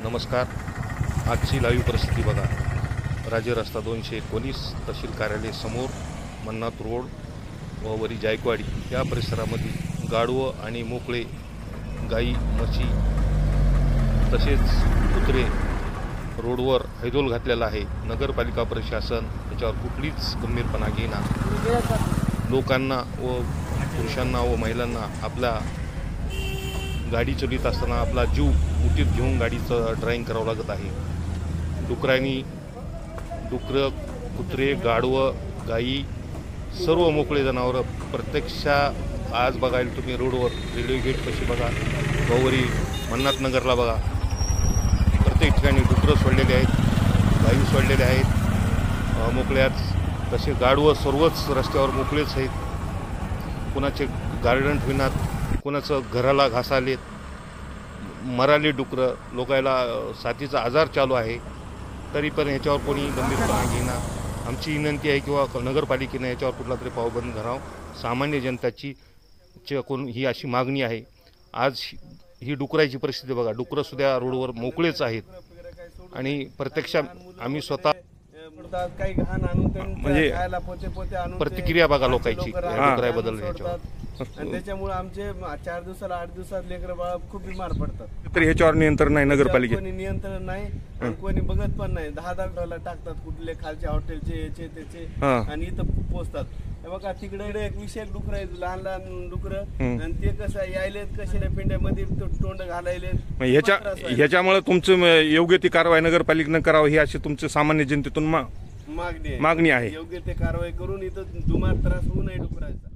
नमस्कार. आजची लाईव्ह परिस्थिती बघा. राज्य रस्ता 219 तहसील कार्यालय समोर मन्नाथ रोड व वरी जायकवाडी या परिसरामध्ये गाढवं आणि मोकळे गाई म्हशी तसेच कुत्रे रोडवर हैदोल घातलेला आहे. नगरपालिका प्रशासन याच्यावर कुठलीच गंभीरपणा घेणार. लोकांना व पुरुषांना व महिलांना आपल्या गाडी चालवित असताना आपला जीव मुठीत घेऊन गाडीचं ड्रायव्हिंग करावं लागत आहे. डुकरं कुत्रे गाढवं गाई सर्व मोकळे जनावरं प्रत्यक्ष आज बघायला तुम्ही रोडवर रेल्वे गेट कशी बघा, गौरी मन्नाथ नगरला बघा, प्रत्येक ठिकाणी डुकरं सोडलेले आहेत, गाई सोडलेले आहेत मोकळ्याच. तसे गाढवं सर्वच रस्त्यावर मोकळेच आहेत. कुणाचे गार्डन ठेवण्यात, कुणाचं घराला घास आलेत, मराले डुकरं. लोकायला साथीचा आजार चालू आहे तरी पण ह्याच्यावर कोणी गंभीरपणा घेणार. आमची विनंती आहे किंवा नगरपालिकेने याच्यावर कुठला तरी पावबंद घालावं. सामान्य जनताची ही अशी मागणी आहे. आज ही डुकराची परिस्थिती बघा. डुकरंसुद्धा रोडवर मोकळेच आहेत आणि प्रत्यक्ष आम्ही स्वतः काही घाण आणून म्हणजे खायला पोते पोते आणून प्रतिक्रिया बघा लोकांची डुकराबद्दल याच्यावर. आणि त्याच्यामुळे आमचे 4 दिवसाला 8 दिवसात लेकरं बाळ खूप बिमार पडतात. तर ह्याच्यावर नियंत्रण नाही नगरपालिकेत. कोणी नियंत्रण नाही आणि कोणी बघत पण नाही. 10 टाकतात कुठले खालच्या हॉटेलचे याचे त्याचे आणि इथं पोचतात. बघा तिकडे एक विषय डुकर आहे, लहान लहान डुकरं, आणि ते कसं यायलेत कसे पिंड्यामध्ये तोंड घालायले. ह्याच्यामुळे तुमचं योग्य ती कारवाई नगरपालिकेनं करावं ही अशी तुमची सामान्य जनतेतून मागणी आहे. योग्य ते कारवाई करून इथं दुमार त्रास होऊ नये डुकराचा.